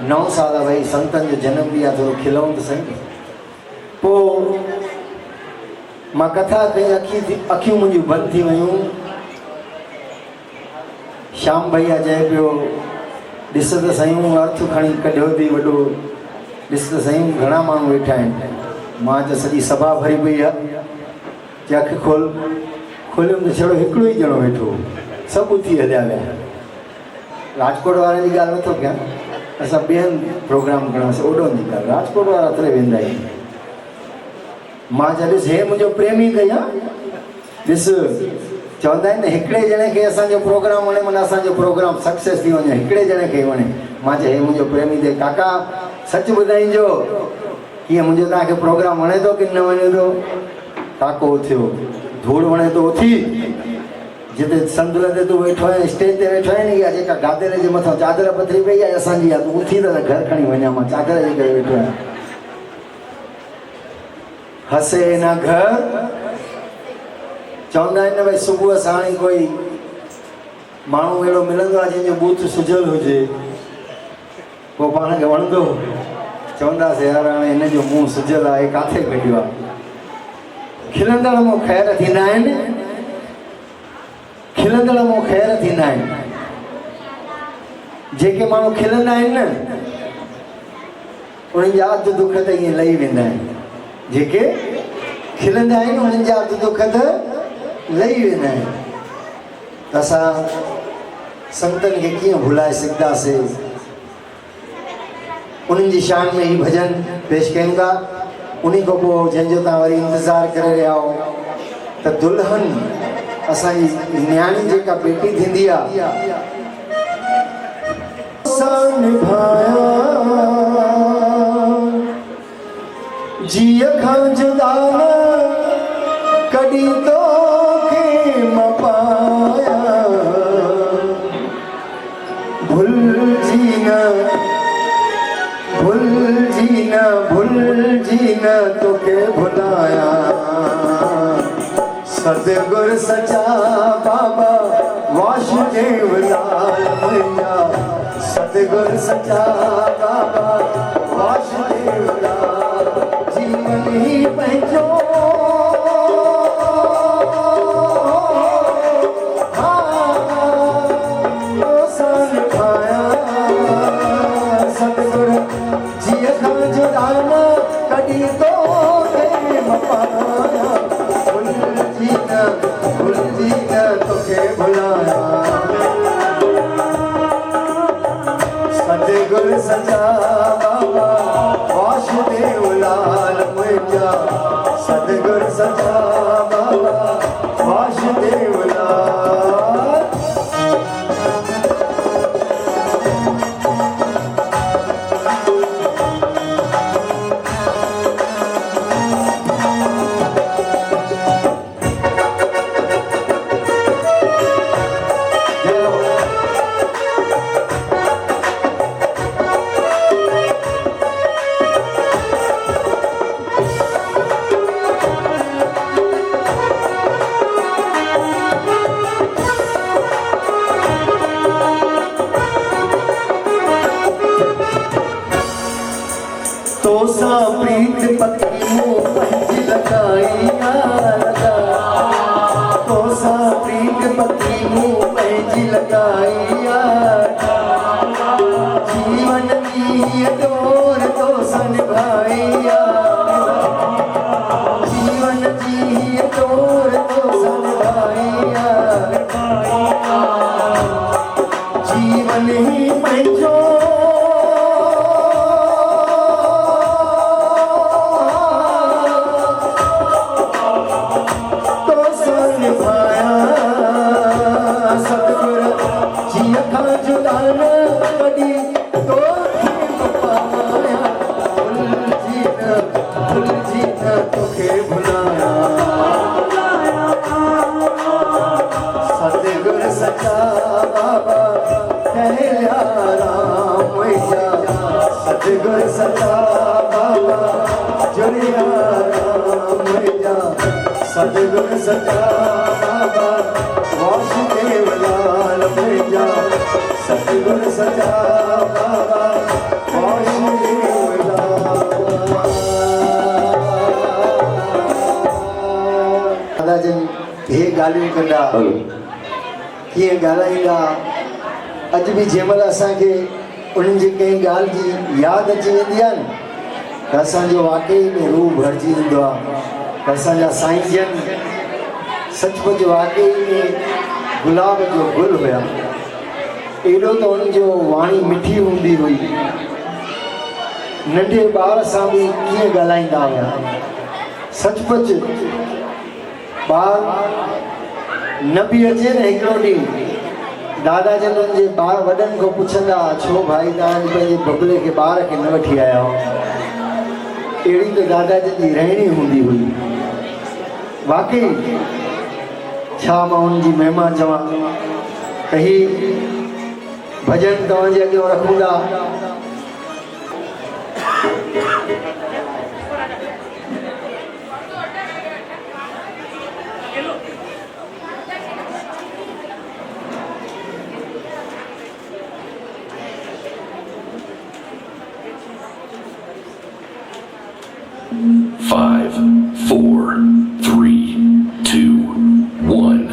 9 साल भाई संतन जो जन्म ॾींहुं आहे थोरो खिलऊं त सही। पोइ मां कथा कई, अखियूं मुंहिंजूं बंदि थी वियूं। श्याम भैया चए पियो ॾिस त सयूं अर्थ खणी कढियो अथई वॾो, ॾिस त सयूं घणा माण्हू वेठा आहिनि। मां त सॼी सभा भरी पई आहे। चए अखि खोल, खोलियुमि त छड़ो हिकिड़ो ई ॼणो वेठो, सभु उथी हलिया विया। राजकोट वारनि जी ॻाल्हि नथो कयां, असां ॿियनि प्रोग्राम खणांसीं ओॾों जी ॻाल्हि। राजकोट वारा तरे वेंदा आहिनि। मां चयो ॾिस हे मुंहिंजो प्रेमी अथई। ॾिस चवंदा आहिनि न हिकिड़े ॼणे खे असांजो प्रोग्राम वणे माना असांजो प्रोग्राम सक्सेस थी वञे, हिकिड़े ॼणे खे वणे। मां चयो हे मुंहिंजो प्रेमी अथई। काका सच ॿुधाइजो कीअं मुंहिंजो तव्हांखे प्रोग्राम वणे थो की न वणे थो? काको उथियो, धूड़ वणे थो उथी, जिते संदुल ते तूं वेठो आहीं, स्टेज ते वेठो आहीं न, इहा जेका गादर जे मथां चादर पथरी पई आहे असांजी आहे, तूं उथी त घर खणी वञा, मां चादर जे करे वेठो आहियां। हसे न घर चवंदा आहिनि न भई सुबुह साण कोई माण्हू अहिड़ो मिलंदो आहे जंहिंजो बूथ सुजल हुजे, पोइ पाण खे वणंदो। चवंदासीं यार हाणे हिन जो मुंहुं सुजल आहे, किथे कढियो आहे। खिलंदड़ मां ख़ैर थींदा आहिनि, खिलंदड़ मां ख़ैर थींदा आहिनि। जेके माण्हू खिलंदा आहिनि न उन्हनि जा अधु दुख त ईअं लही वेंदा आहिनि। जेके खिलंदा आहिनि उन्हनि जा अधु दुख त लही वेंदा आहिनि। त असां संतनि खे कीअं भुलाए सघंदासीं। उन्हनि जी शान में ही भजन पेश कयूं था। उन खां पोइ जंहिंजो तव्हां वरी इंतज़ारु करे रहिया हो त दुल्हन असांजी न्याणी जेका बेटी थींदी आहे, जीअ खां जुदा कॾहिं तोखे मां पाया, भुलिजी न भुलिजी न भुलिजी न तोखे भुलाया। सतगुर सचा बाबा वासुदेव लाल मुंहिंजा, सतगुर सचा बाबा वासुदेव लाल, जीवन ही पंहिंजो सतगुर जीअ खां जुदा न कॾहिं तोखे मां पाया, भुलिजी न तोखे भुलाया। सतगुर सचा बाबा वासुदेव लाल मुंहिंजा, सतगुर सचा बाबा वासुदेव लाल। तोसा प्रीत पकी मुँह पंहिंजी लॻाई लॻा, तोसा प्रीत पकी मुँह पंहिंजी लॻाई, जीवन जी डोर तोसां निभाई, जीवन जी डोर तोसां निभाई, जीवन ही पंहिंजो सतगुर सचा बाबा जुड़िया राम जा, सतगुर सचा बाबा वासुदेव लाल जा, सतगुर सचा बाबा हे ॻाल्हियूं कंदा कीअं ॻाल्हाईंदा। अॼु बि जंहिं महिल असांखे उन्हनि जी कंहिं ॻाल्हि जी यादि अची वेंदी आहे न त असांजो वाक़ई में रूह भरिजी ईंदो आहे त असांजा साईं जन सचमुच वाक़ई में गुलाब जो गुल हुया। एॾो त उन्हनि जो वाणी मिठी हूंदी हुई, नंढे ॿार सां बि कीअं ॻाल्हाईंदा हुया। सचमुच ॿार न बि अचे न हिकिड़ो ॾींहुं दादा जन जे ॿार वॾनि खां पुछंदा छो भाई तव्हां पंहिंजे बबले खे ॿार खे न वठी आया हो। अहिड़ी त दादा जन जी रहणी हूंदी हुई। वाक़ई छा मां उन्हनि जी महिमा चवां त ही भॼन तव्हांजे अॻियां रखूं था। Five, four, three, two, one.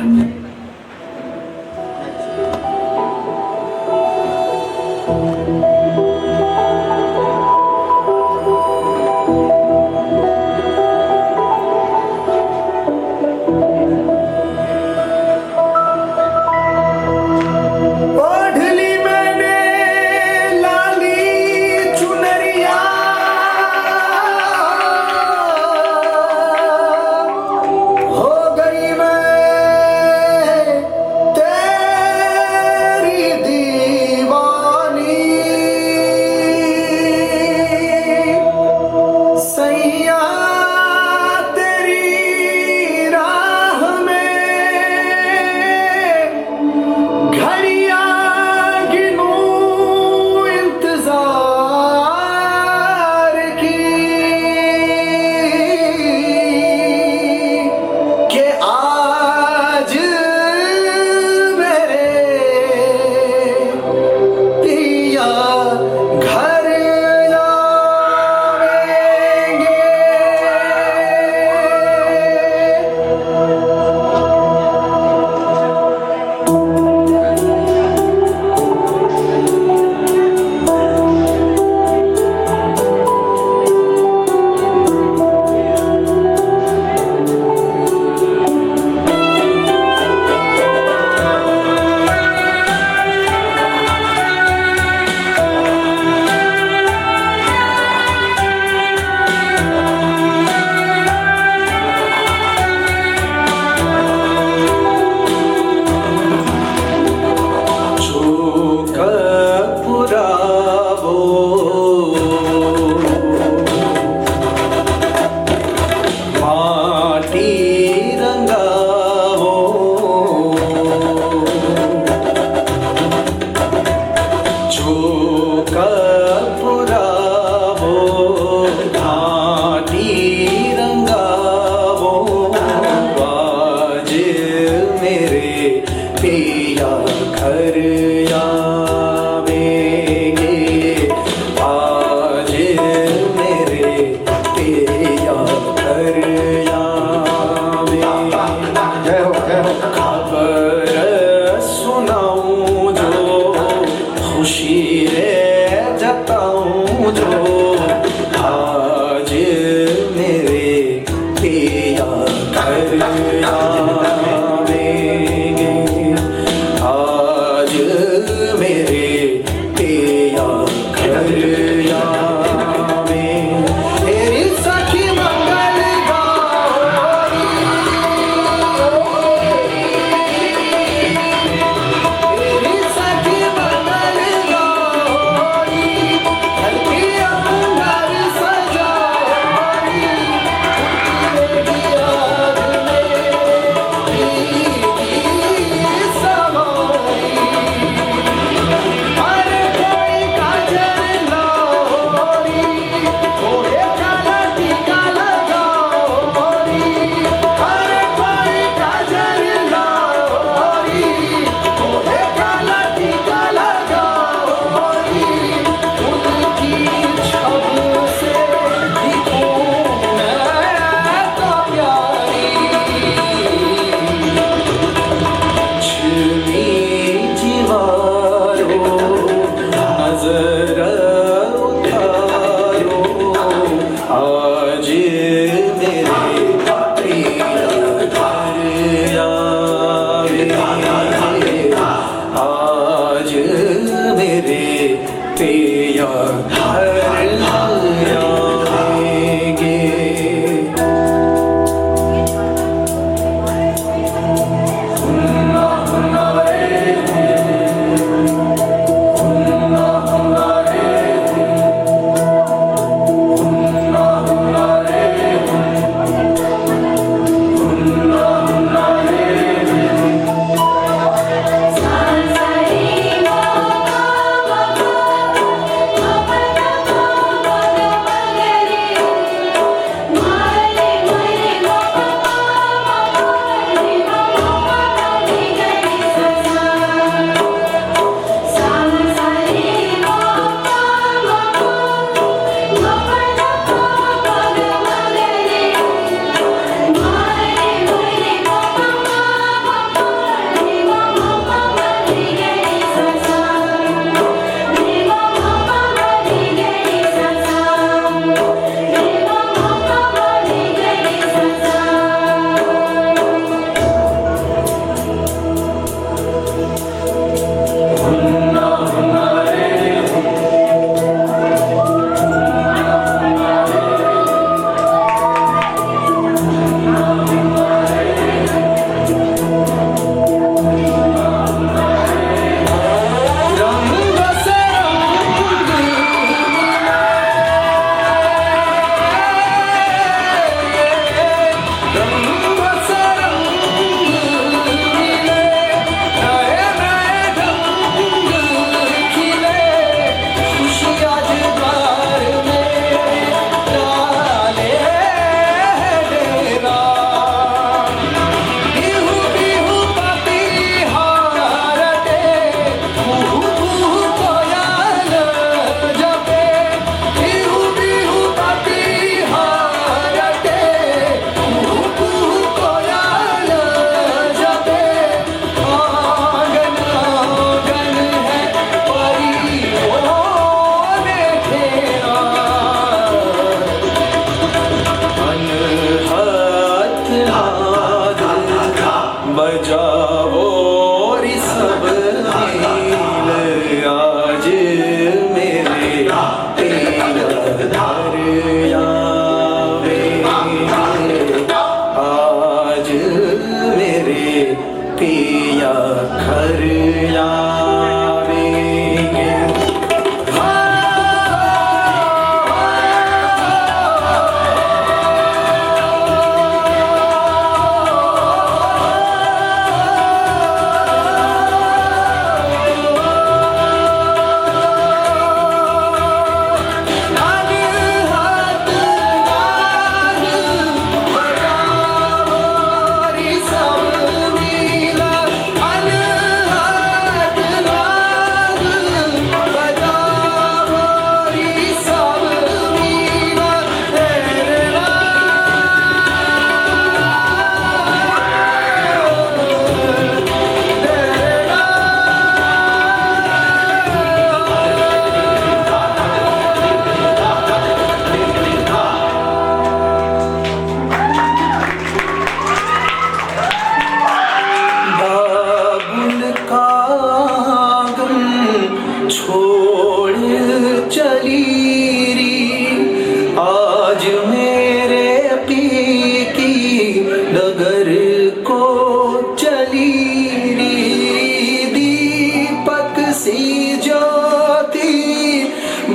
नजर उतारो आज मेरे प्रिय घर आवे आज मेरे प्रिय घर आवेंगे बजाओ रे सब नील आज मेरे प्रिय घर आवे आज मेरे प्रिय घर आवेंगे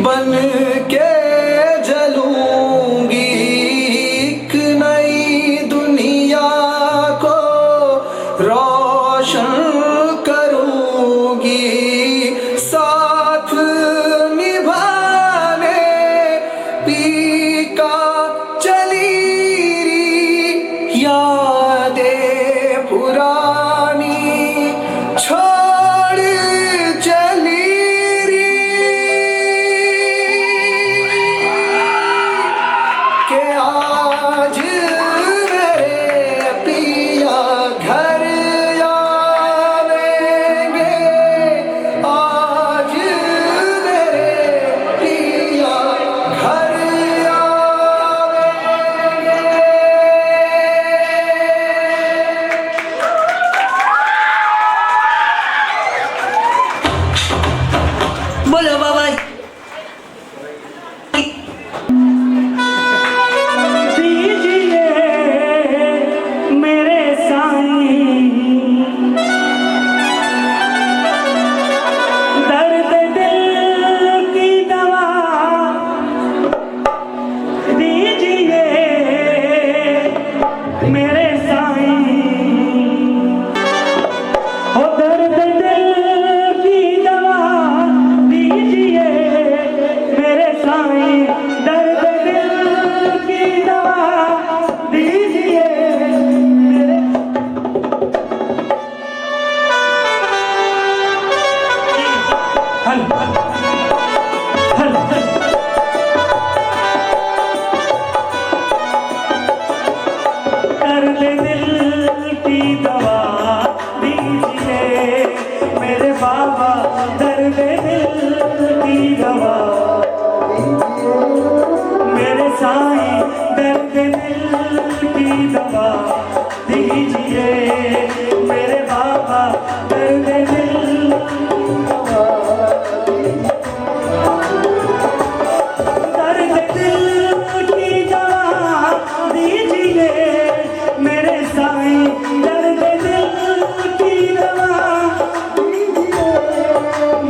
बन के जलूंगी एक नई दुनिया को रोशन करूंगी साथ निभाने पी का चली री यादें पुरानी छोड़ चली री साईं दर्द दिल की दवा दीजिए मेरे हल हल हल दर्द दिल की दवा दीजिए मेरे बाबा दर्द दिल की दवा मेरे साईं दर्द दिल की दवा दीजिए मेरे बाबा दर्द दिल दर्द दिल की दवा दीजिए मेरे साईं दर्द दिल की दवा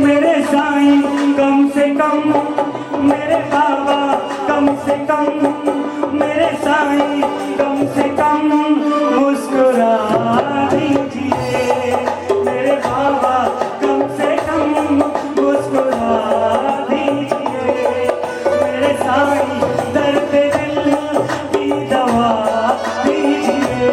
मेरे साईं कम से कम मेरे बाबा कम से कम मेरे साईं कम से कम मुस्कुरा दीजिए मेरे बाबा कम से कम मुस्कुरा दीजिए मेरे साईं दर्द दिल की दवा दीजिए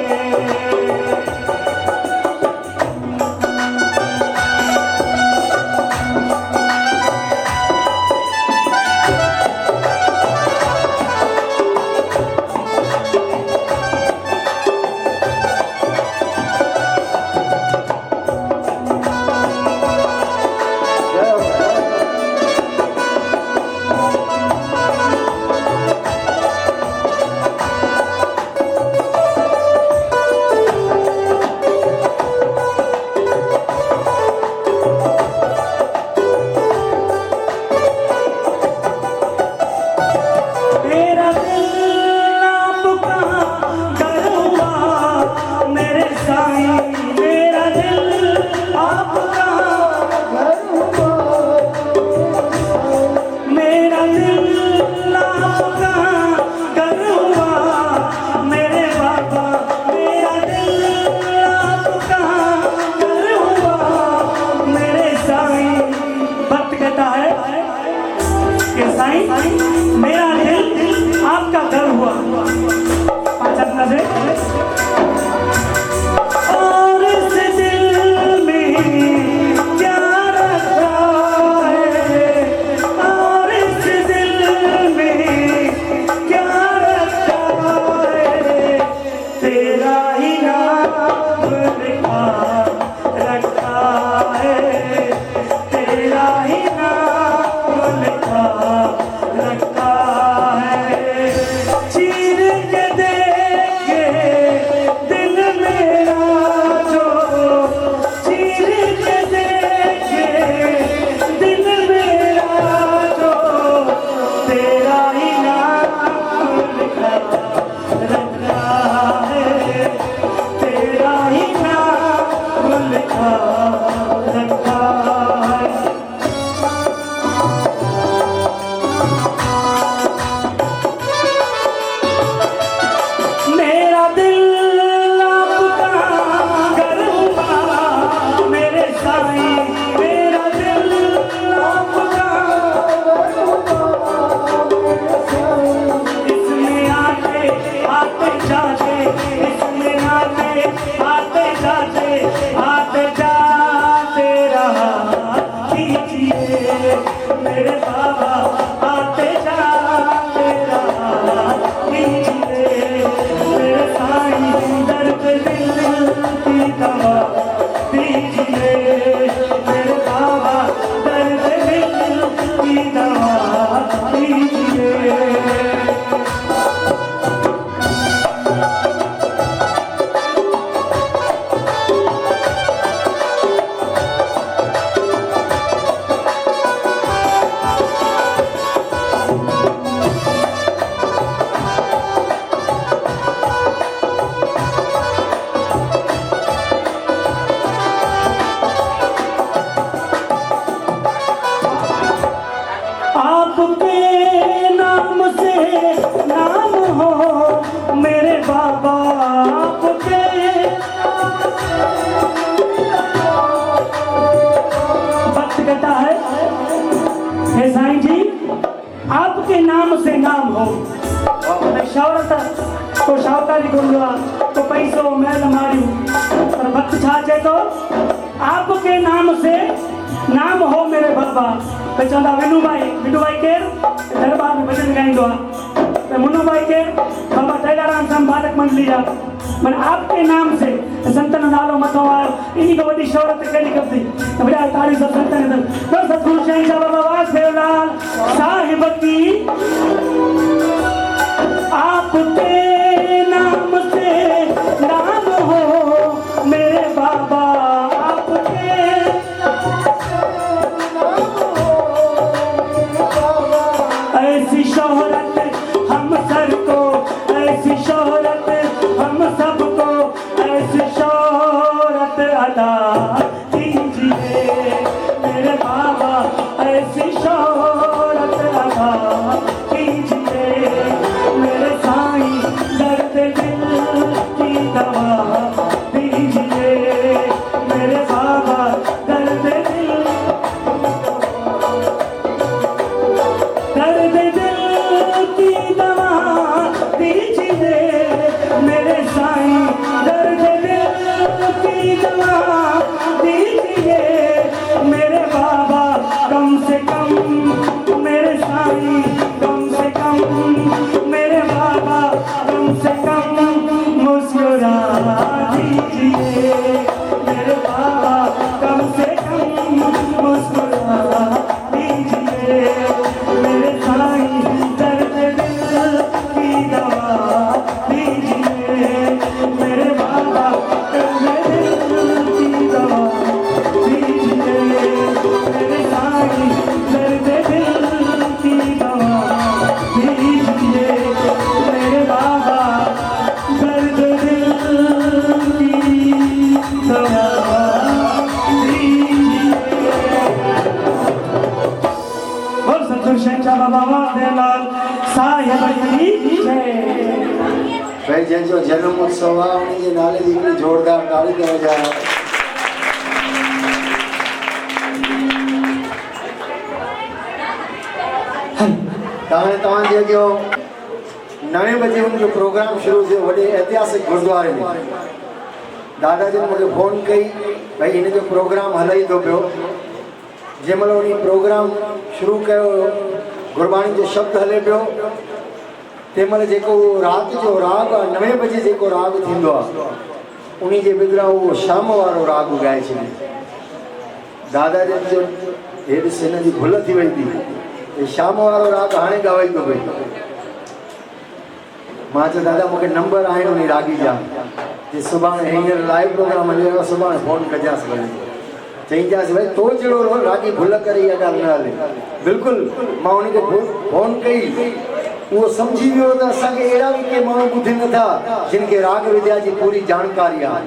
तेरा दिल आपका घर हुआ मेरे साईं मेरा दिल आपका घर हुआ मेरा दिल आपका घर हुआ मेरे बाबा मेरा दिल आपका घर हुआ मेरे साईं भक्त कहता है कि साईं मेरा दिल आपका घर हुआ पांच अपना से और इस दिल में क्या रखा है और इस दिल में क्या रखा है तेरा ही नाम लिखा रखा है तेरा ही नाम लिखा रखा है चीर के देखे दिल मेरा जो चीर के देखे दिल मेरा जो तेरा ही नाम लिखा रखा है तेरा ही नाम लिखा रखा है मेरा दिल आपका घर हुआ मेरे साईं मेरा दिल आपका घर हुआ इसमें आते आते जाते इसमें आते जाते रहा कीजिए मेरे बाबा आते जाते रहा कीजिए मेरे साईं दर्द दिल की दवा दीजिए मेरे बाबा दर्द दिल की दवा दीजिए आपके नाम से नाम हो मेरे बाबा आपके भक्त कहता है हे साईं जी आपके नाम से नाम हो मैं शौहरत तो शाहूकारी गुंडवा तो पैसो महल मारियूं पर वक्त छा चे तो आपके नाम से नाम हो मेरे बाबा तो चवंदा विनू भाई केर दरबार में भजन गाईंदो आहे मुन्नू भाई केर बाबा टेलाराम संपादक मंडली जा मन आपके नाम से संतन नालो मथो आयो इन्हीं को वडी शौहरत केली कबी तो बड़ा ताड़ी सब संतन तो सतगुरु शहंशाह बाबा वासदेवलाल साहिब की आपके नाम से नाम हो मेरे बाबा आपके ऐसी शौहरत हम सर को ऐसी शौहरत हम सबको ऐसी शौहरत अदा कीजिए मेरे बाबा ऐसी शौहरत अदा कीजिए मेरे साईं दर्द दिल की दवा दीजिए मेरे बाबा दर्द दिल की दवा दीजिए मेरे साईं दर्द दिल की दवा दीजिए मेरे बाबा कम से कम मेरे साईं कम से कम मेरे बाबा कम से कम मुस्कुरा दीजिए मेरे बाबा कम से कम मुस्कुरा दीजिए मेरे साईं दर्द दिल की दवा दीजिए मेरे बाबा दर्द दिल की दवा दीजिए मेरे साईं दर्द दिल की दवा दीजिए मेरे बाबा दर्द दिल की दवा दीजिए। बोल सतगुरु शहंशाह बाबा वासदेवलाल साहिब की जय। भाई जंहिंजो जन्म उत्सव आहे उन जे नाले जी हिकिड़ी ज़ोरदार ताड़ी कयो जाए। तव्हां जेको 9 बजे उनजो प्रोग्राम शुरू थियो वॾे ऐतिहासिक गुरुद्वारे में दादाजी ने मूंखे फ़ोन कई भई हिन जो प्रोग्राम हले थो पियो जंहिं महिल उन प्रोग्राम शुरू कयो गुरबाणी जो शब्द हले पियो तंहिं महिल जेको राति जो राग आहे 9 बजे जेको राग थींदो आहे उन जे बिदिरां उहो शाम वारो राग ॻाए छॾियो। दादाजन जो हे ॾिस हिन जी भुल थी वई थी शाम वारो राग हाणे ॻाए थो पई। मां चयो दादा मूंखे नंबर आहिनि उन रागी जा जे सुभाणे हींअर लाइव प्रोग्राम हली रहियो सुभाणे फ़ोन कजांसि भले चईंदासीं भई तो जहिड़ो रागी भुल करे इहा ॻाल्हि न हले। बिल्कुलु मां उनखे फ़ोन कई उहो सम्झी वियो त असांखे अहिड़ा बि के माण्हू ॿुधनि नथा जिन खे राग विद्या जी पूरी जानकारी आहे।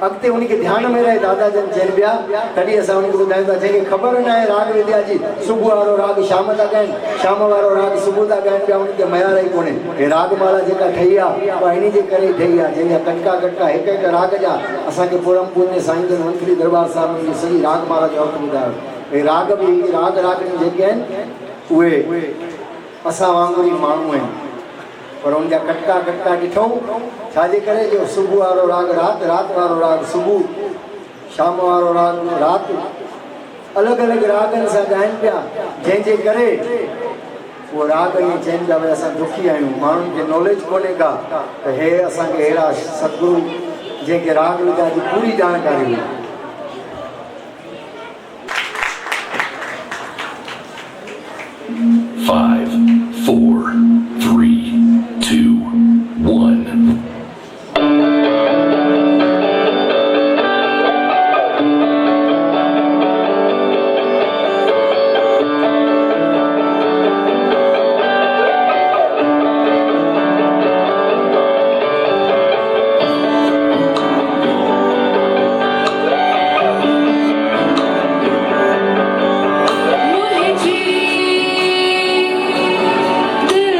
अॻिते उनखे ध्यान में रहे दादाजन चइनि पिया तॾहिं असां उनखे ॿुधायूं था जंहिंखे ख़बर न आहे राग विद्या जी सुबुह वारो राग शाम था ॻाइनि शाम वारो राग सुबुह था ॻाइनि पिया उनखे मयार ई कोन्हे। हे रागमाला जेका ठही आहे उहा इन जे करे ई ठही आहे जंहिंजा कटका कटका हिकु हिकु राग जा असांखे पुरम पूने साईं जन वंथली दरबार साहिब जी सॼी रागमाला जो अर्थ ॿुधायो। हे राग बि रागनी जेके आहिनि उहे असां वांगुरु ई माण्हू आहिनि पर उनजा कटका कटका ॾिठूं छाजे करे जो सुबुह वारो राग राति राति वारो राग सुबुह शाम वारो राग राति अलॻि अलॻि रागनि सां ॻाइनि पिया जंहिंजे करे उहो राग ईअं चइनि पिया भई असां दुखी आहियूं माण्हुनि खे नॉलेज कोन्हे का त हे असांखे अहिड़ा सतगुरू जंहिंखे राग विद्या जी पूरी जानकारी हुई। Five, 4, 3, 2, 1. दिल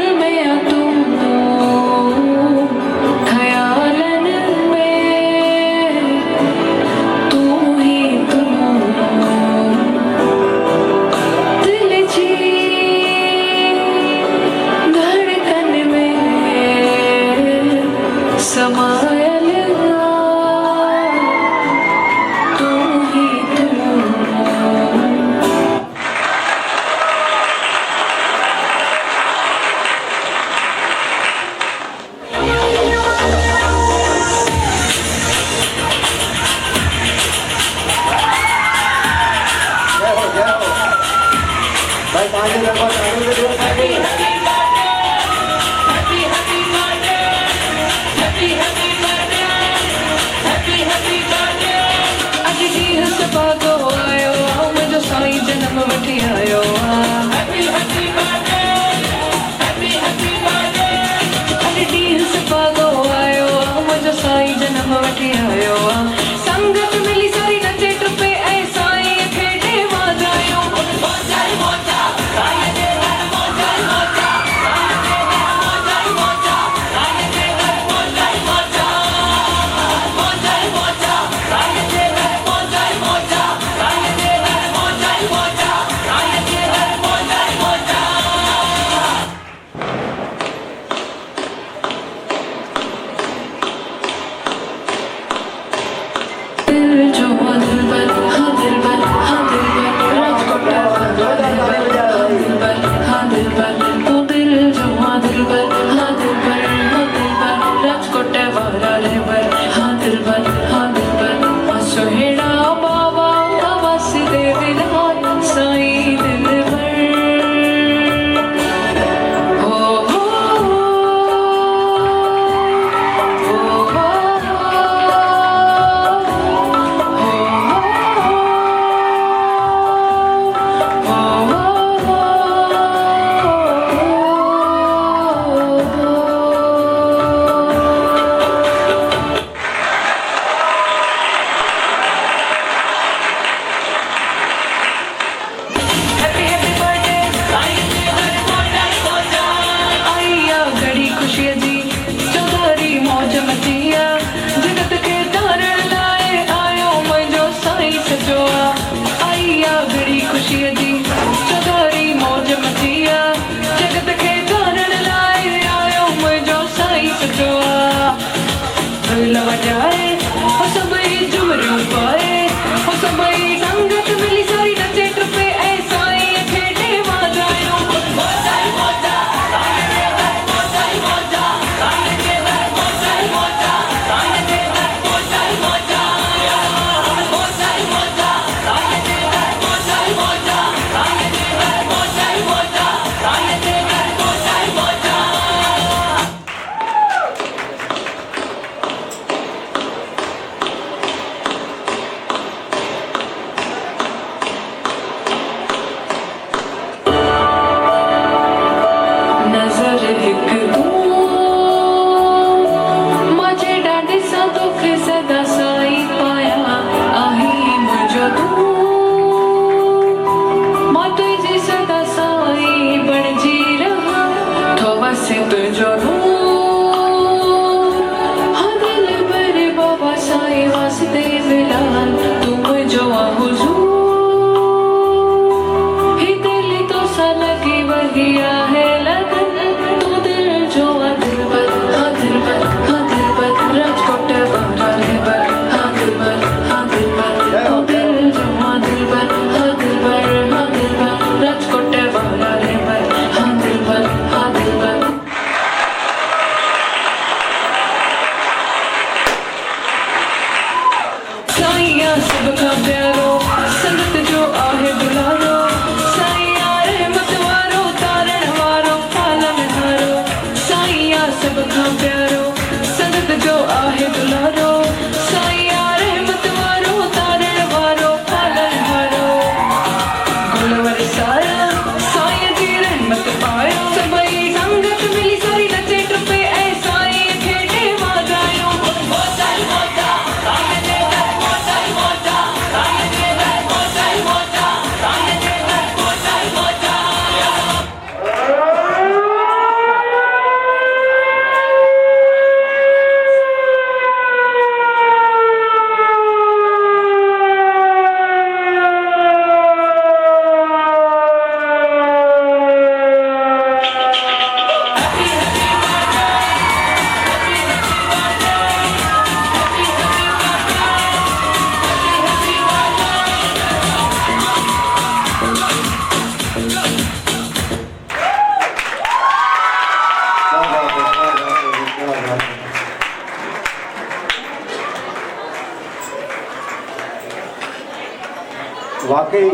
वाकई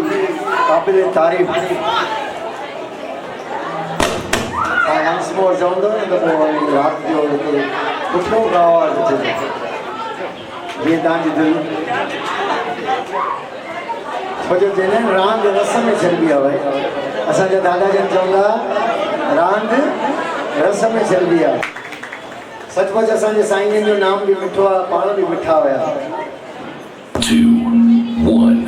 क़ाबिल तारीफ़। हंस मोर चवंदो न त पोइ राति जो हिकु सुठो आवाज़ अचे जीअं तव्हांजी दिलि। छो जो चवंदा आहिनि रांदि रस में चइबी आहे। भई असांजा दादा जन चवंदा रांदि रस में चइबी आहे। सचमुच असांजे साईं जन जो नाम बि मिठो आहे, पाण बि मिठा हुया। 2, 1.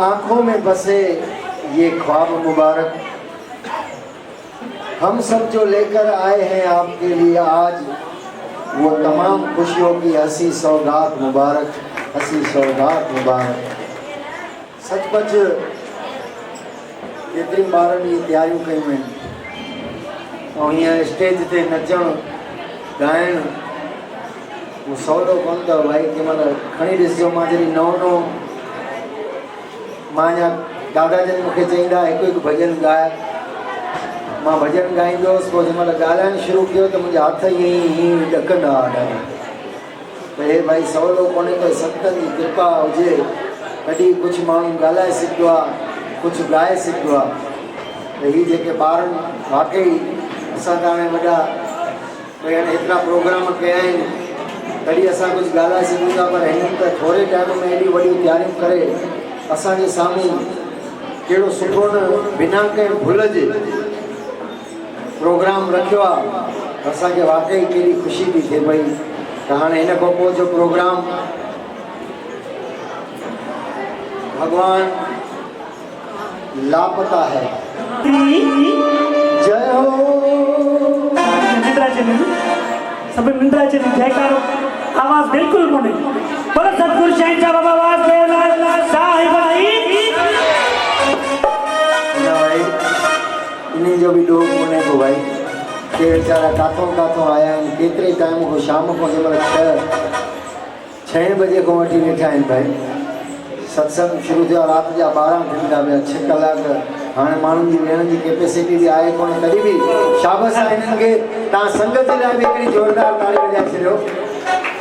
आंखों में बसे ये ख्वाब मुबारक, हम सब जो लेकर आए हैं आपके लिए आज, वो तमाम खुशियों की हंसी सौगात मुबारक, हंसी सौगात मुबारक। सचमुच केतरी ॿारनि जी तयारियूं कयूं आहिनि ऐं हीअं स्टेज ते नचणु ॻाइणु वो सवलो कोन अथव भाई। कंहिं महिल खणी ॾिसिजो, मां जॾहिं नओं मां अञा दादा जन मूंखे चईंदा हिकु हिकु भॼन ॻाए, मां भॼन ॻाईंदो हुउसि, पोइ जंहिं महिल ॻाल्हाइणु शुरू कयो त मुंहिंजा हथ ईअं ॾकंदा हुआ ॾाढा। त हे भाई सवलो कोन्हे, कोई संतनि जी कृपा हुजे कॾहिं कुझु माण्हू ॻाल्हाए सघंदो आहे, कुझु ॻाए सघंदो आहे। त हीअ जेके ॿारनि वाक़ई असां त हाणे वॾा भई हाणे एतिरा प्रोग्राम कया आहिनि, कॾहिं असां कुझु ॻाल्हाए सघूं था, पर हिननि त थोरे टाइम में एॾियूं वॾियूं तयारियूं करे असांजे साम्हूं कहिड़ो सुठो न बिना कंहिं भुल जे प्रोग्राम रखियो आहे। असांखे वाक़ई केॾी ख़ुशी थी थिए पई त हाणे हिन खां पोइ जो प्रोग्राम भगवान लापता है। जय हो निंद्राचली सब निंद्राचली जयकारो आवाज बिल्कुल कोने बोलो सतगुरु शहंशाह बाबा वासुदेव साहिब भाई इन्हीं जो भी लोग कोने को भाई के बेचारा काथों काथों आया आहिनि, केतिरे टाइम को शाम को जंहिंमहिल 6 बजे को वठी वेठा आहिनि भाई। सत्संग शुरू थियो राति जा 12 थींदा पिया, 6 कलाक। हाणे माण्हुनि जी वेहण जी कैपेसिटी बि आहे कोन, तॾहिं बि शाबाश आहे हिननि खे। तव्हां संगत जे लाइ बि हिकिड़ी ज़ोरदार ताड़ी वॼाए छॾियो।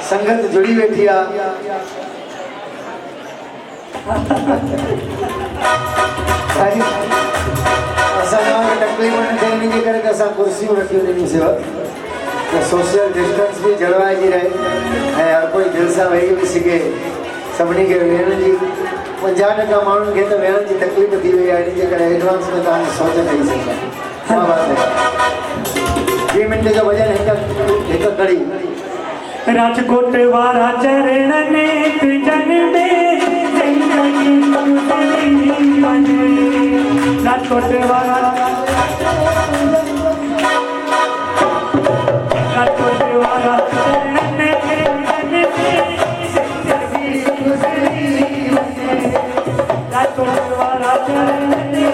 संगत जुड़ी वेठी आहे। असांखे तकलीफ़ न थिए, इन जे करे त असां कुर्सियूं रखियूं ॾिनीसीं त सोशल डिस्टेंस बि जળवाइजी रहे ऐं हर कोई दिलि सां वेही बि सघे। सभिनी खे वेहण जी 50% माण्हुनि खे त वेहण जी तकलीफ़ थी वई आहे, इन जे करे एडवांस में तव्हां सोच ॾेई सघंदा। छा बात है? 2 मिंट जो वजन हिकु कड़ी। राजकोट वारा चरण ने तुझन में जिंदगी बने। राजकोट वारा चरण ने तुझन में जिंदगी बने। राजकोट वारा चरण ने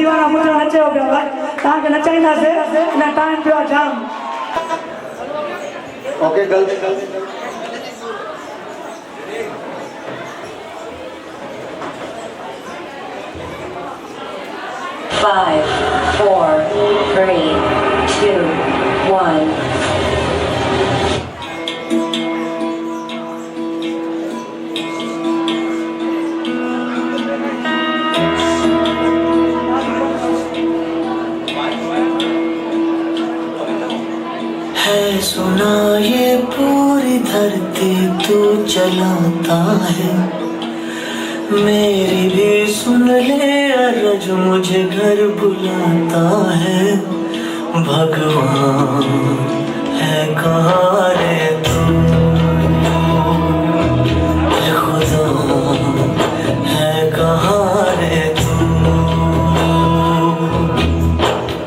दीवाना मुझे नचे हो गया भाई ताकि नचाइना से ना टाइम पे जाम ओके गल 5, 4, 3, 2, 1. है सुना ये पूरी धरती तू चलाता है, मेरी भी सुन ले अरज मुझे घर बुलाता है। भगवान है कहाँ रे तू, है खुदा है कहाँ रे तू,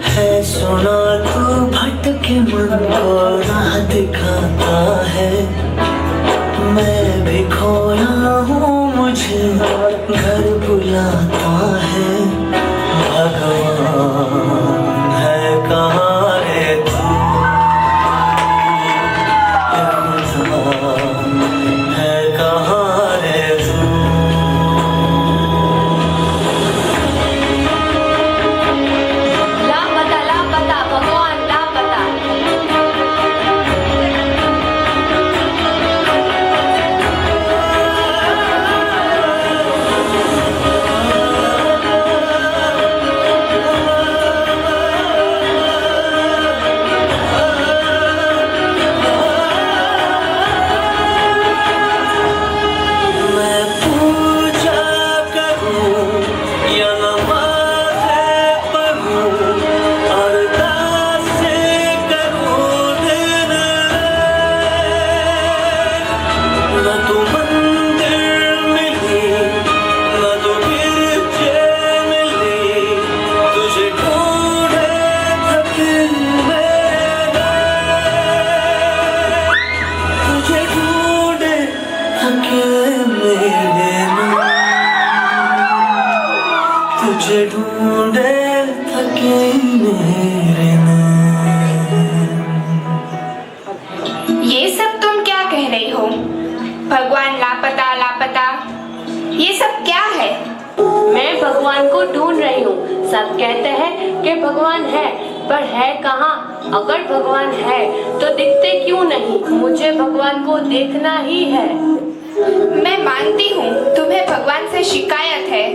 है सुना तू भटके मन को राह दिखाता है, मैं भी खोया हूँ मुझे घर बुलाता है। भगवान है कहाँ रे तू, खुदा है कहाँ रे तू। लापता लापता भगवान लापता। मैं पूजा करूं या नमाज़ें पढ़ूं, अरदासें करूं दिन रात, न तो मंदिर मिली न तो गिरजे मिली, तुझे ढूंढे थके मेरे, तुझे ढूंढे थके मेरे ना, तुझे ढूंढे थके मेरे ना। ये सब तुम क्या कह रही हो? भगवान लापता लापता, ये सब क्या है? मैं भगवान को ढूंढ रही हूँ। सब कहते हैं कि भगवान है, पर है कहाँ? अगर भगवान है तो दिखते क्यों नहीं? मुझे भगवान को देखना ही है। मैं मानती हूँ तुम्हें भगवान से शिकायत है।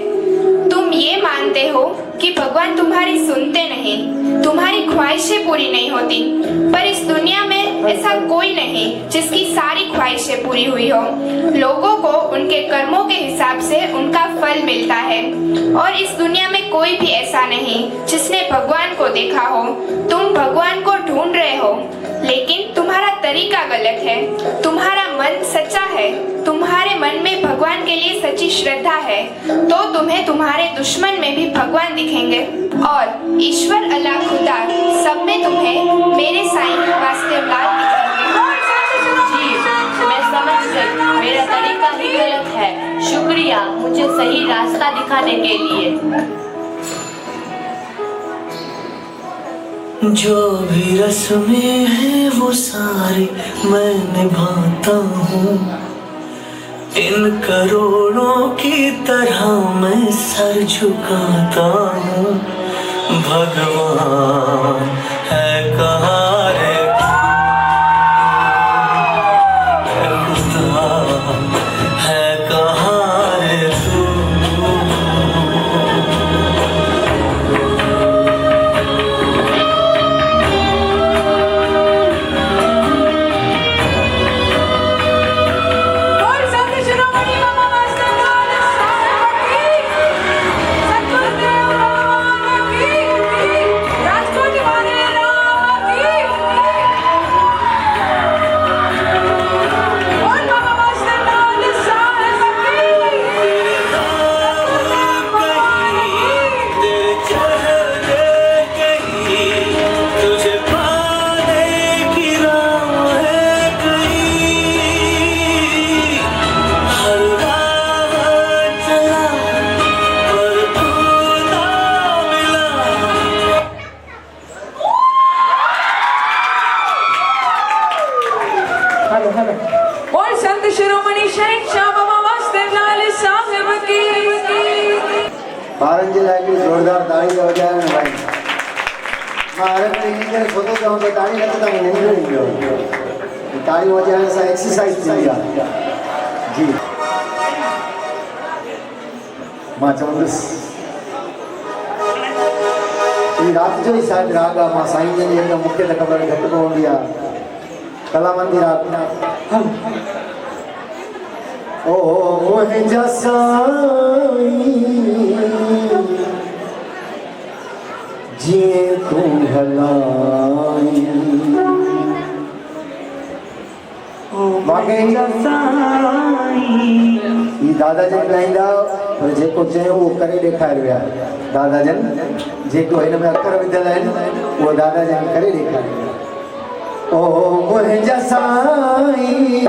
तुम ये मानते हो कि भगवान तुम्हारी सुनते नहीं, तुम्हारी ख्वाहिशें पूरी नहीं होती, पर इस दुनिया में ऐसा कोई नहीं जिसकी सारी ख्वाहिशें पूरी हुई हो। लोगों को उनके कर्मों के हिसाब से उनका फल मिलता है, और इस दुनिया में कोई भी ऐसा नहीं जिसने भगवान को देखा हो। तुम भगवान को ढूंढ रहे हो, लेकिन तुम्हारा तरीका गलत है। तुम्हारा मन सच्चा है, तुम्हारे मन में भगवान के लिए सच्ची श्रद्धा है, तो तुम्हें तुम्हारे दुश्मन में भी भगवान दिखेंगे, और ईश्वर अल्लाह खुदा सब में तुम्हें मेरे साईं वास्ते औलाद दिखेंगे। जी, मैं समझ गई। मेरा तरीका ही गलत है। शुक्रिया मुझे सही रास्ता दिखाने के लिए। जो भी रस्में हैं वो सारी मैं निभाता हूँ, इन करोड़ों की तरह मैं सर झुकाता हूँ। भगवान है कहाँ रे खुदा है कहाँ रे तू। राजकोट वाले ताड़ी वजायो न भाई मां हर तरीके करे सोचो तो हम ताड़ी न तो नहीं गयो ताड़ी वजाने से एक्सरसाइज थी जी मां चवंदुस रात जो ही शायद राग आहे मां साईं जन जी मूंखे त ख़बर घटि पवंदी आहे कलावंती राग ओ मुंहिंजा साईं जीअं तूं हलाई दादा जन ॻाईंदा पर जेको चयो उहो करे ॾेखारियो आहे दादा जन जेको हिन में अखर विधियल आहिनि उहो दादा जन करे ॾेखारियो ओ मुंहिंजा साईं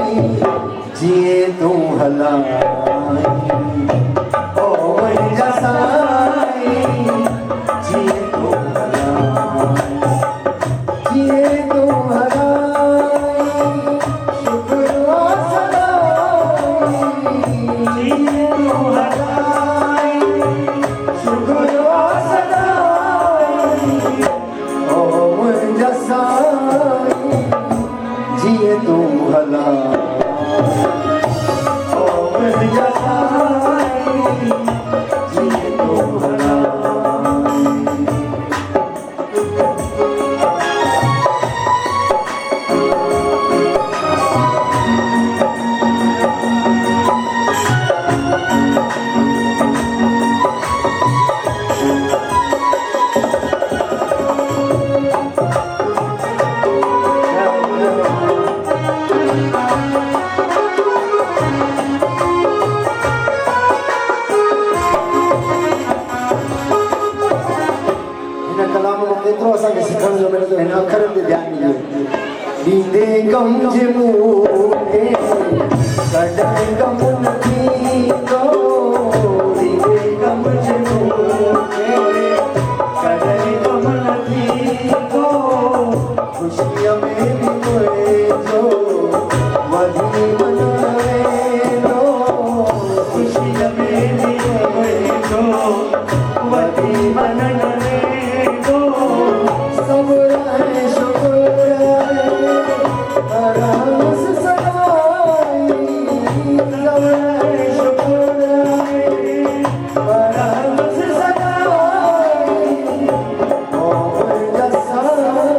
जीअं तूं हलाई ओ मुंहिंजा साईं जीअं तूं हलाई जीअं तूं हलाई शुक्र सदा जीअं तूं हलाई शुक्र सदा ओ मुंहिंजा साईं जीअं तूं हलाई ओ मुंहिंजा साईं जीअं तूं हलाई एतिरो असांखे सिखण जो मिले थो हिन अखरनि ते ध्यानु ॾिजो ॾींदे गम जे मूंखे कॾहिं गम न थींदो ॾींदे गम जे मूंखे कॾहिं गम न थींदो ख़ुशीअ में बि मुंहिंजो वधी मन वेंदो ख़ुशीअ में बि मुंहिंजो वधी मन वेंदो शुक्र है रास सदाई शुक्र है रास सदाई ओ मुंहिंजा साईं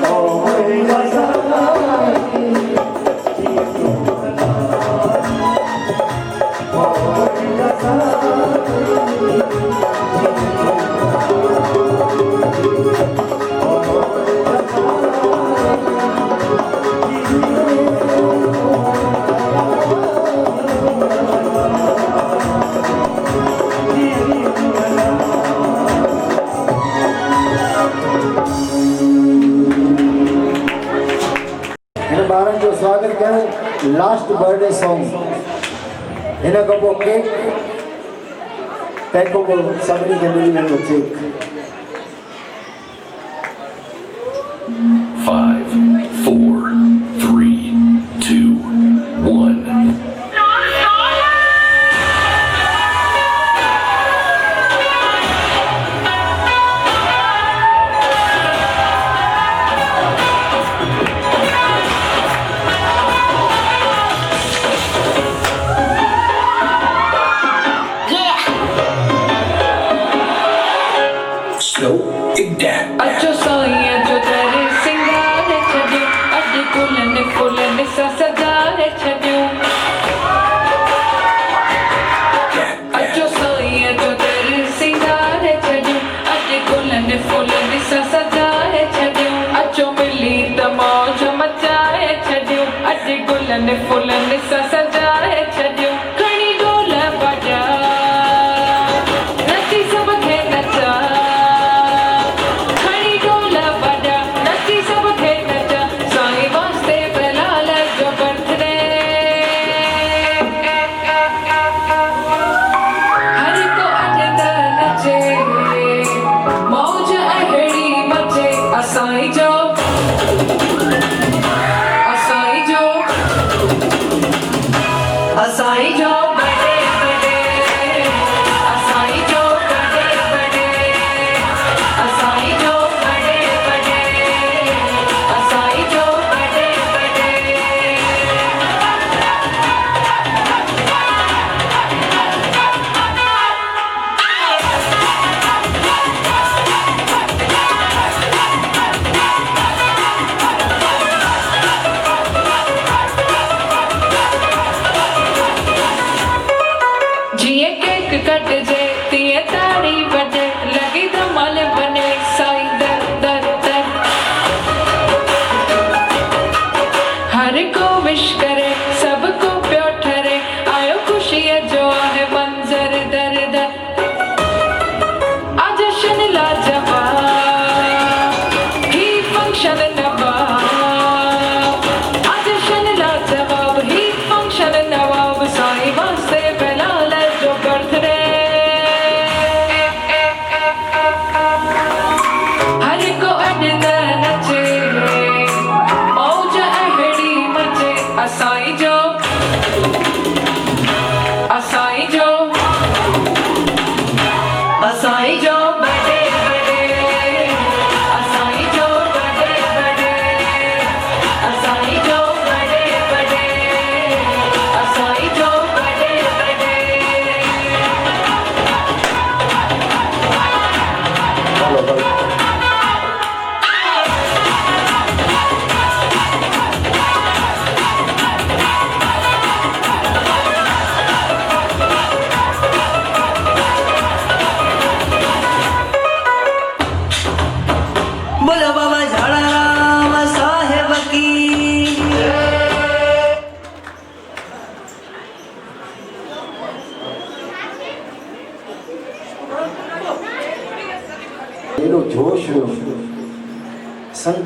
ओ मुंहिंजा साईं ॿारनि जो स्वागत कयूं लास्ट बर्थडे सॉन्ग हिन खां पोइ केक तंहिंखां पोइ सभिनी खे मिली वेंदो केक 5, 4, 3, 2, 1. Slow it down. अचो साईं अचो तेरे सिंगार छॾियो अॼु गुलनि फुलनि सां सजाए छॾियो अचो साईं अचो तेरे सिंगार छॾियो अॼु गुलनि फुलनि सां सजाए छॾियो अचो मिली त मौज मचाए छॾियो अॼु गुलनि फुलनि सां सजाए छॾियो खणी ढोल वॼा नची सभ खे नचा खणी ढोल वॼा नची सभ खे नचा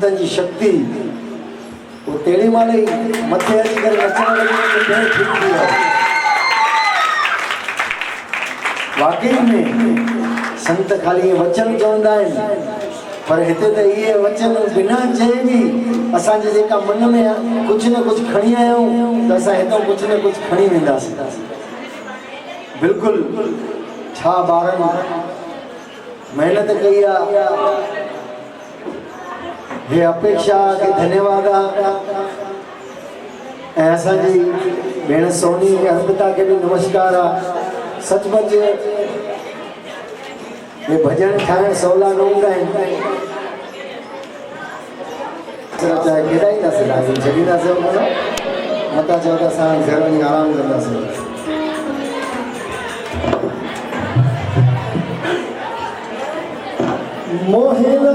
संतनि जी शक्ति वो तेड़ी माले मथे अची करे नचण लॻी त भेण ठीक थी आहे। वाकई में संत खाली ये वचन चवंदा आहिनि, पर हिते त इहे वचन बिना चए बि असांजे जेका मन में आहे कुझु न कुझु खणी आया आहियूं त असां हितां कुझु न कुझु खणी वेंदासीं। बिल्कुलु छा ॿारनि मेहनत कई आहे, हे अपेक्षा के धन्यवाद ऐं असांजी भेण सोनी अर्पिता के भी नमस्कार आहे। सचमुच ये भजन ठाहिण सवला न हूंदा आहिनि। चाहे केॾाईंदासीं तव्हांखे छॾींदासीं मता चओ त असां घर वञी आराम कंदासीं। मोहिला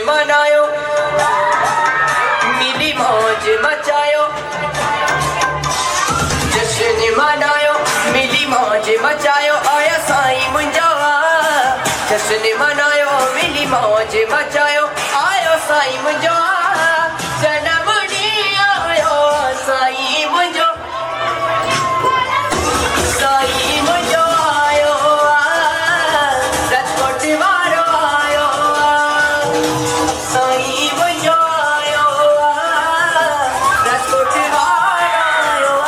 मनायो मिली मौज मचायो, जश्न मनायो मिली मौज मचायो, आया साईं मुंहिंजा जश्न मनायो मिली मौज मचायो, आयो साईं मुंहिंजो जनम ॾींहुं आयो साईं मुंहिंजो, साईं मुंहिंजो आयो राजकोट वारो आयो, साईं मुंहिंजो आयो राजकोट वारो आयो।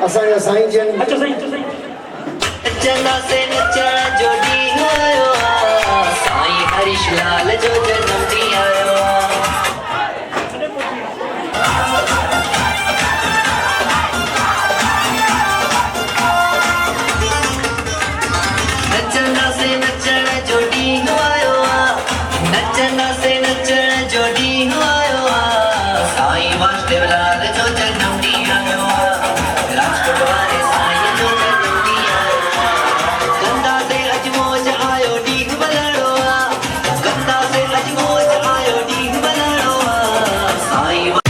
असांजा साईं जन अचो साईं अचो साईं चला से नचण जो ॾींहुं आयो आहे, साईं हरीश देवलाल जो जन्म दी आयो नचना से नचण जो ॾींहुं आयो आहे नचना से नचण जो ॾींहुं आयो आहे साईं वासुदेवलाल जो जनम ॾींहुं आयो आहे राजकोट वारे साईं जो जनम ॾींहुं आयो आहे गंगा से अॼु मौज आयो ॾींहुं मल्हाइणो आहे गंगा से अॼु मौज आयो ॾींहुं मल्हाइणो आहे साईं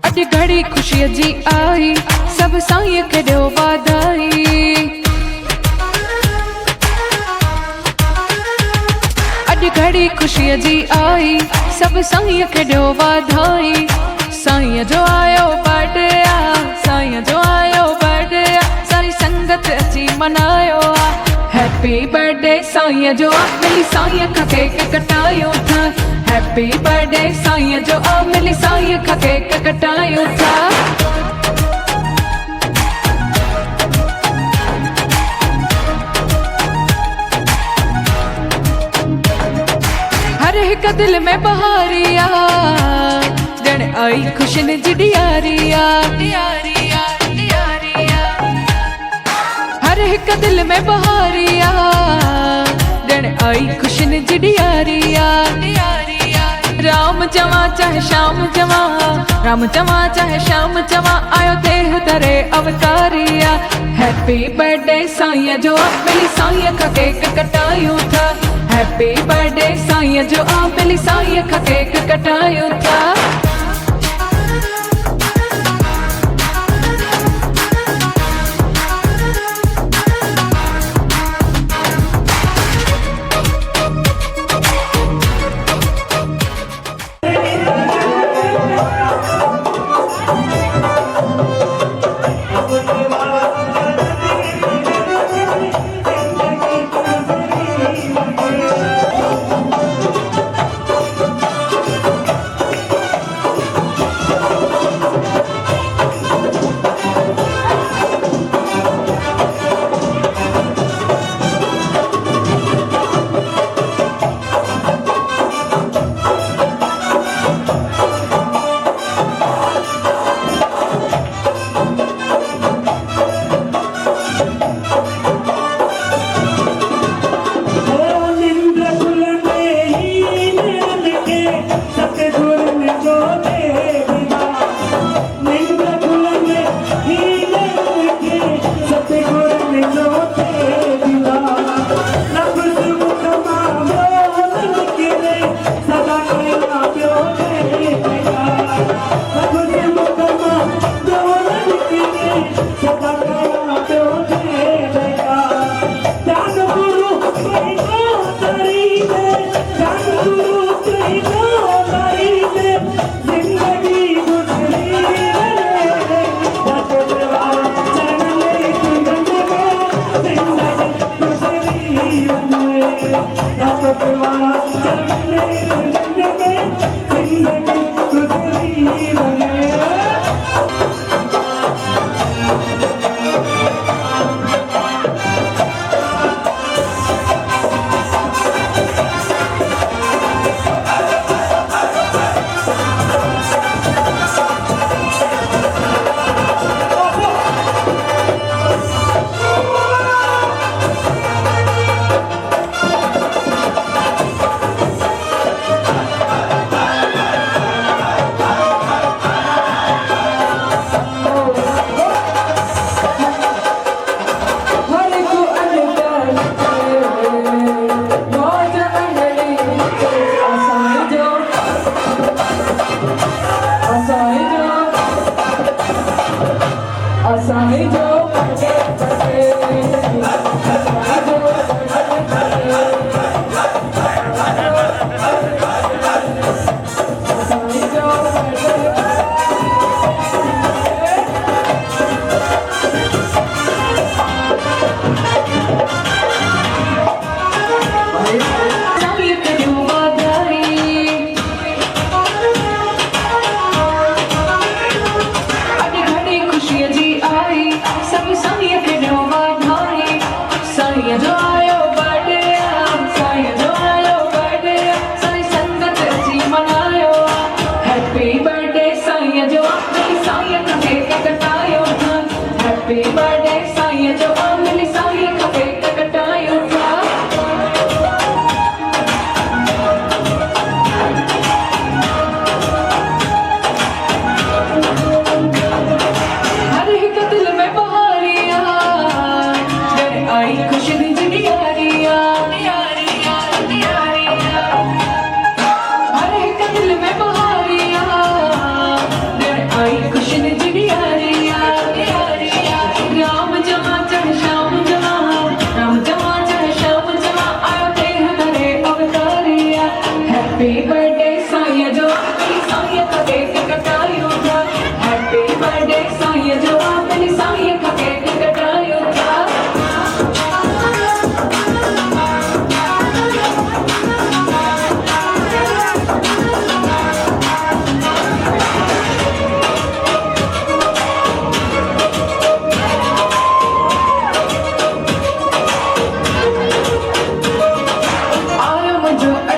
अॼु घड़ी ख़ुशीअ जी आई सभु साईं खे ॾियो वाधाई अॼु घड़ी ख़ुशीअ जी आई सभु साईं खे ॾियो वाधाई साईं जो आयो बर्थडे आ साईं जो आयो बर्थडे आ सारी संगत अची मनायो आ हैप्पी बर्थडे साईं जो आ मिली साईं खां केक कटायो था हैप्पी बर्थडे साईं जो आ मिली साईं खां केक कटायो था हर हिक दिल में बहारिया ॼण आई खुशियुनि जी ॾियारिया हर हिक दिल में बहारिया ॼण आई खुशियुनि जी ॾियारिया राम चवा चाहे श्याम चवा राम चवा चाहे श्याम चवा आयो देह तरे अवतारिया हैप्पी बर्थडे साईं जो आ मिली साईं खां केक कटायूं था हैप्पी बर्थडे साईं जो आ मिली साईं खां केक कटायूं था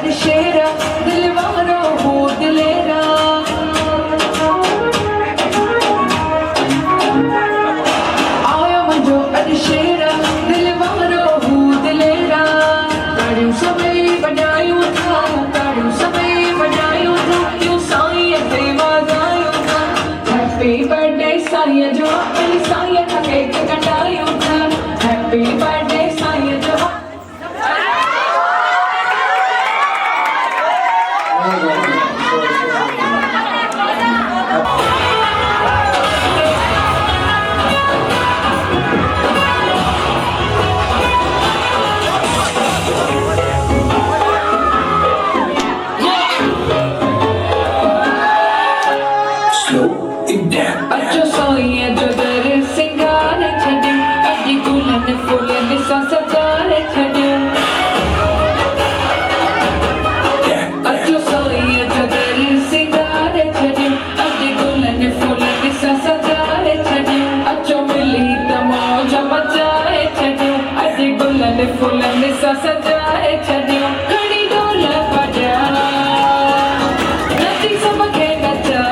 अरे शेरा दिल वारो हो दिलेरा आयो मंजो अरे शेरा दिल वारो हो दिलेरा ताड़ियों समय बजायो था ताड़ियों समय बजायो था क्यों साईं ते वजायो था हैप्पी बर्थडे साईं जो मेरी साईं का केक कटायो था हैप्पी बर्थडे साईं जो Slow it down. अचो साईं जो दर सिंगार छॾियो अॼु गुलनि फुलनि सां सजाए छॾियो अचो साईं जो दर सिंगार छॾियो अॼु गुलनि फुलनि सां सजाए छॾियो अचो मिली त मौज मचाए छॾियो अॼु गुलनि फुलनि सां सजाए छॾियो खणी ढोल वॼा नची सभ खे नचा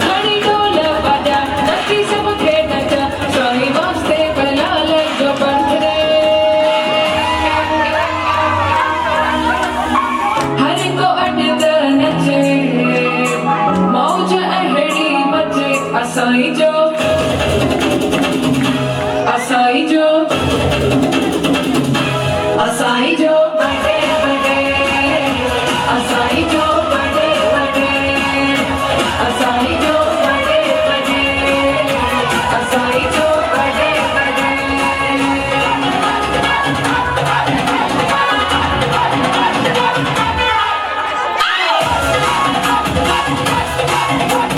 खणी ढोल वॼा नची सभ खे नचा साईं वास्ते बलाल जो बर्थडे हर को अॼु त नचे मौज अहिड़ी मचे असाई जो असाई जो असाई जो बर्थडे बर्थडे असाई जो बर्थडे बर्थडे असाई जो बर्थडे बर्थडे असाई जो बर्थडे बर्थडे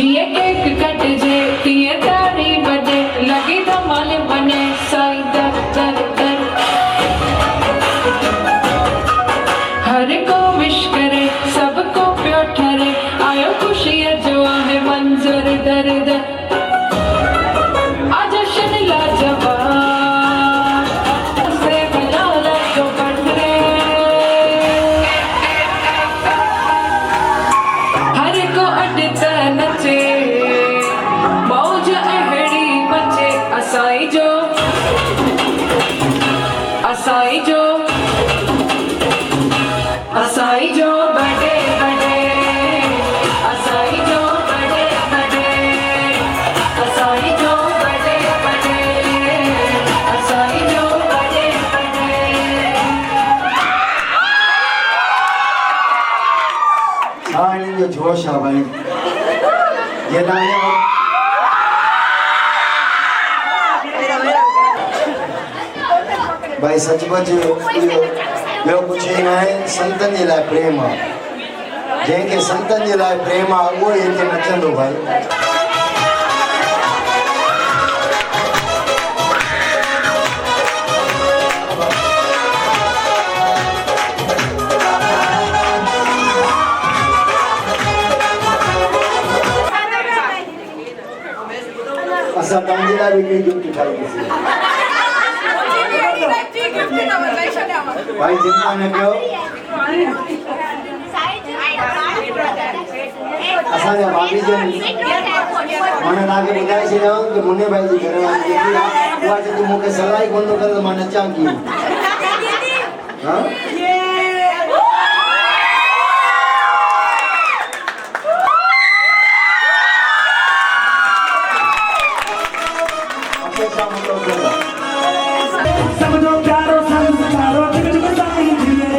ये केक कटजे तीए तारी बजे लगी धमाल बने साईं दर दर दर हर को विश करे सबको प्यो ठरे आयो खुशियाँ जो आहे मंजर दर दर आज जश्न लाजवाब से बलाल जो बर्थडे हर को अॼु त नचे मौज अहिड़ी मचे असाई जो असाई जो असाई जो बर्थडे बर्थडे असाई जो बर्थडे बर्थडे असाई जो बर्थडे बर्थडे असाई जो बर्थडे बर्थडे हाँ इन्हनि जो जोश आहे भाई ये तव्हांजे भाई सचमुच इहो ॿियो कुझु ई न आहे संतनि जे लाइ प्रेम आहे जंहिंखे संतनि जे लाइ प्रेम आहे उहो ई हिते नचंदो भाई असां तव्हांजे लाइ बि हिकिड़ी गिफ्ट ठाहींदासीं भाई चिंता न कयो असांजा भाभी जन मां तव्हांखे ॿुधाए छॾियां कि मुन्ने भाई जी घर वारी जेकी आहे उहा चए तूं मूंखे सलाह ई कोन थो करे त मां नचां कीअं हा समझो प्यारो संस्कारो दिग्गज साईं जिए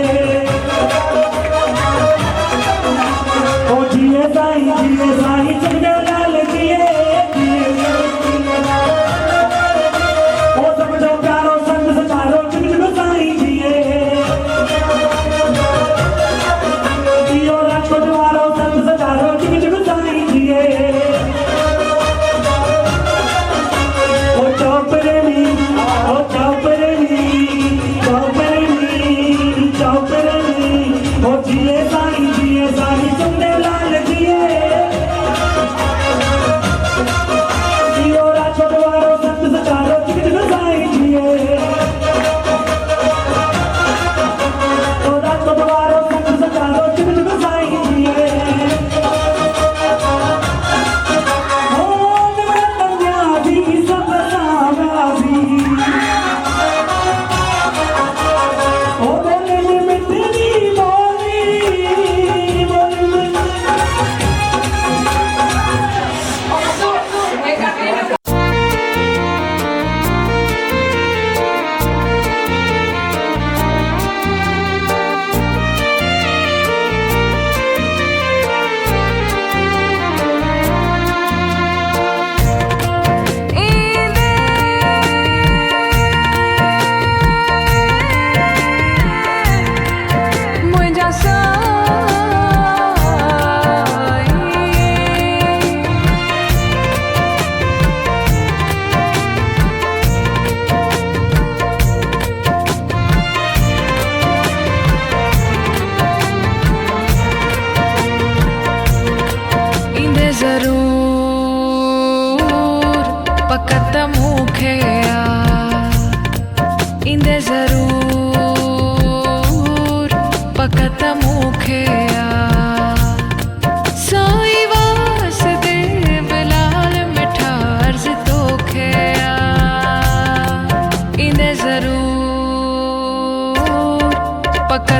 ओ जिए साईं चंगे लाल जिए ओ समझो प्यारो संस्कारो दिग्गज साईं जिए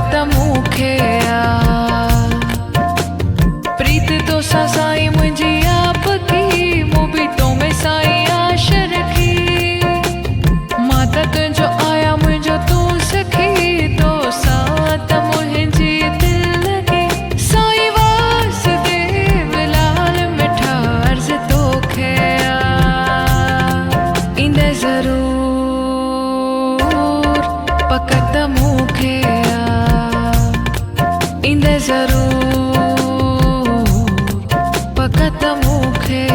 पकत मूंखे प्रीत तो सा साईं मुंहिंजी आपकी मूं बि तो में साईं आश रखी मां त तुंहिंजो आया मुंहिंजो तूं सखी तो साथ मुंहिंजी दिल लगी साईं वासुदेव लाल मिठा अर्ज़ तोखे ईंदे ज़रूर पकत मूंखे ईंदे ज़रूर पकत मूंखे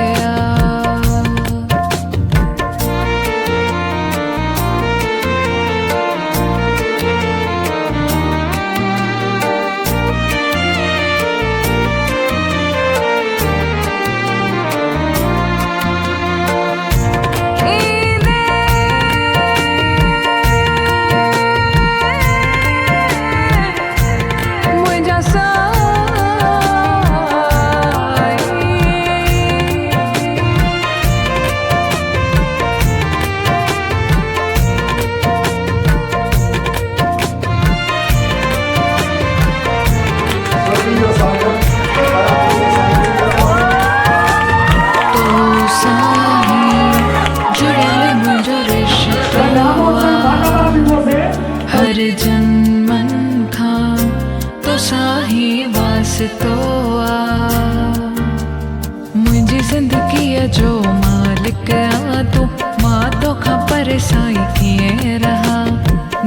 मुंहिंजा सभी जो स्वागत तो साईं जुड़ियल मुंहिंजो रिश्तो हर जन्मन खां तो साईं वास्तो आ मुंहिंजी ज़िंदगीअ जो मालिक आ तूं मां तोखां परे साईं कीअं रहा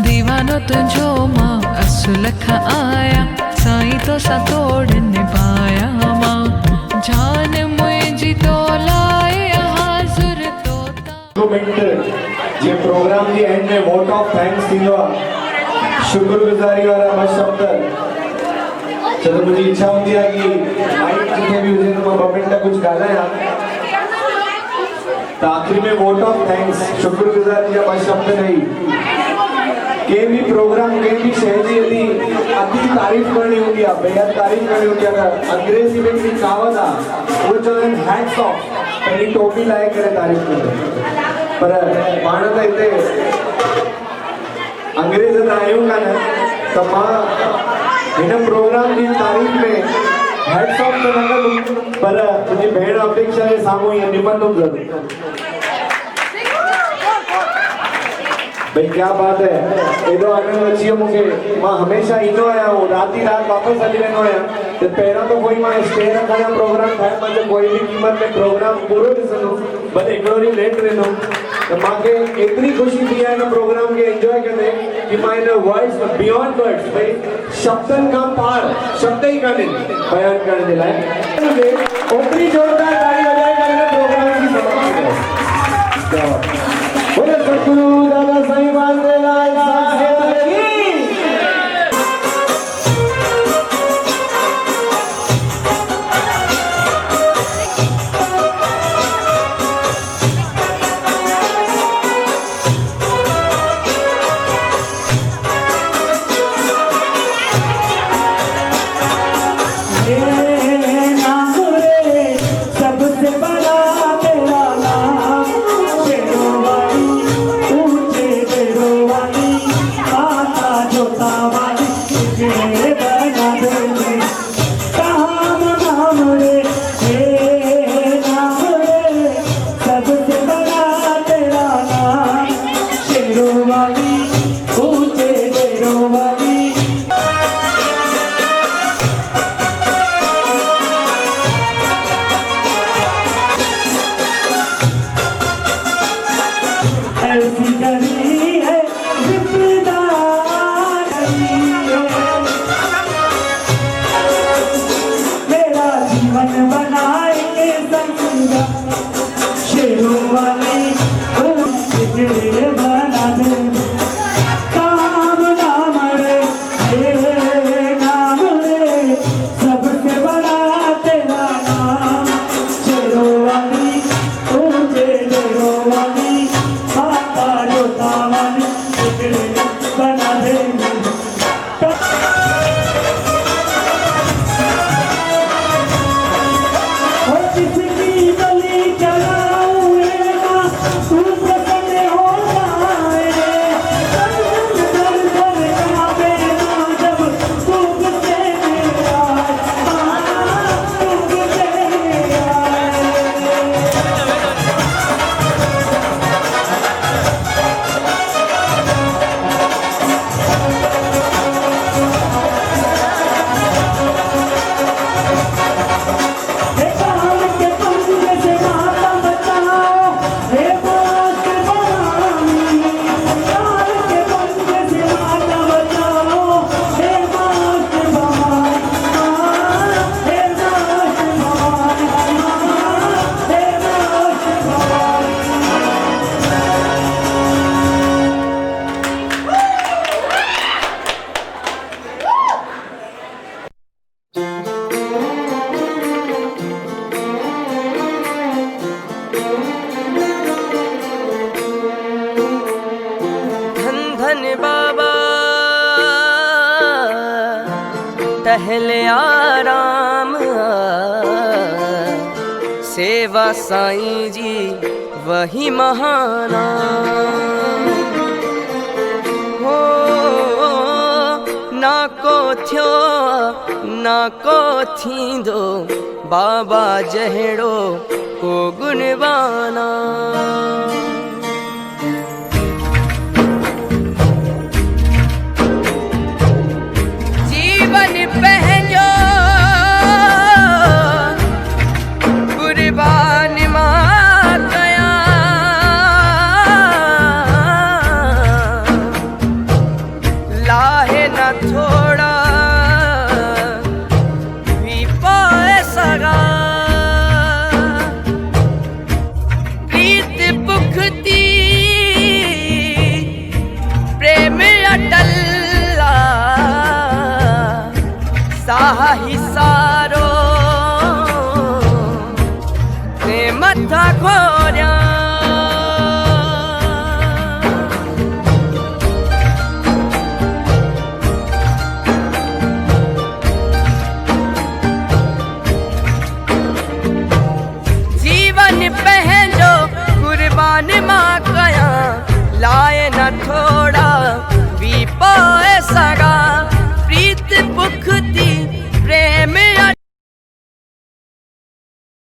दीवानो तुंहिंजो मां असुल खां आया साईं तो सा तोड़ निभाया मां जान मुंहिंजी तो लाए हाज़ुर तो जे प्रोग्राम जे एंड में वोट ऑफ थैंक्स थींदो आहे शुक्रगुज़ारी वारा ॿ शब्द छो त मुंहिंजी इच्छा हूंदी आहे कि माइक जिथे बि हुजे त मां 2 मिंट कुझु ॻाल्हायां त आख़िरी में वोट ऑफ थैंक्स शुक्रगुज़ारी जा 2 शब्द ॾेई कंहिं बि प्रोग्राम कंहिं बि शइ जी यदि अति तारीफ़ करणी हूंदी आहे बेहद तारीफ़ करणी हूंदी आहे त अंग्रेज़ी में हिकिड़ी कहावत आहे उहो चवंदा आहिनि हैट्स ऑफ पहिरीं टोपी लाहे करे तारीफ़ कंदो पर पाण त हिते अंग्रेज़ त आहियूं कान त मां हिन प्रोग्राम जी तारीफ़ में हैट्स ऑफ त न कंदुमि पर मुंहिंजी भेण अपेक्षा जे साम्हूं ईअं निबंदुमि ज़रूरु भाई क्या बात है एॾो आनंद अची वियो मूंखे मां हमेशह ईंदो आहियां राति राति वापसि हली वेंदो आहियां त पहिरियों त कोई मां स्टे न खणां प्रोग्राम ठाहे मां कोई बि क़ीमत में प्रोग्राम पूरो ॾिसंदुमि भले हिकिड़ो ॾींहुं लेट रहंदुमि त मूंखे एतिरी ख़ुशी थी आहे हिन प्रोग्राम खे एंजॉय कंदे कि मां हिन वर्ड्स बियॉन्ड वर्ड्स भई शब्दनि खां पार शब्द ई कान्हे बयानु करण जे लाइ ओतिरी ज़ोरदार ताड़ी वॼाए करे हिन प्रोग्राम जी समाप्ति कयो बोले सतगुरु दादा साईं वासुदेव साहिब की सबसे बड़ा तेरा नाम शेरों वाली ऊंचे शेरों वाली माता जोता वाली तुझे बना देंगे कहाँ नाम रे हे नाम रे सबसे बड़ा तेरा नाम शेरों वाली ऊंचे शेरों वाली ऐसी करी है जिम्मेदारी टहले आराम सेवा साईं जी वही महाना हो ना को थियो ना को थींदो बाबा जहड़ो को गुणवाना जीवन पहंजो कुर्बान मां कया लाहे न थोड़ा भी पाए सगा प्रीत पुखती प्रेम अटल साही सारो ने मथा खोरिया जीवन पहंजो कुर्बान मां कया लाए न थोड़ा भी पाए सगा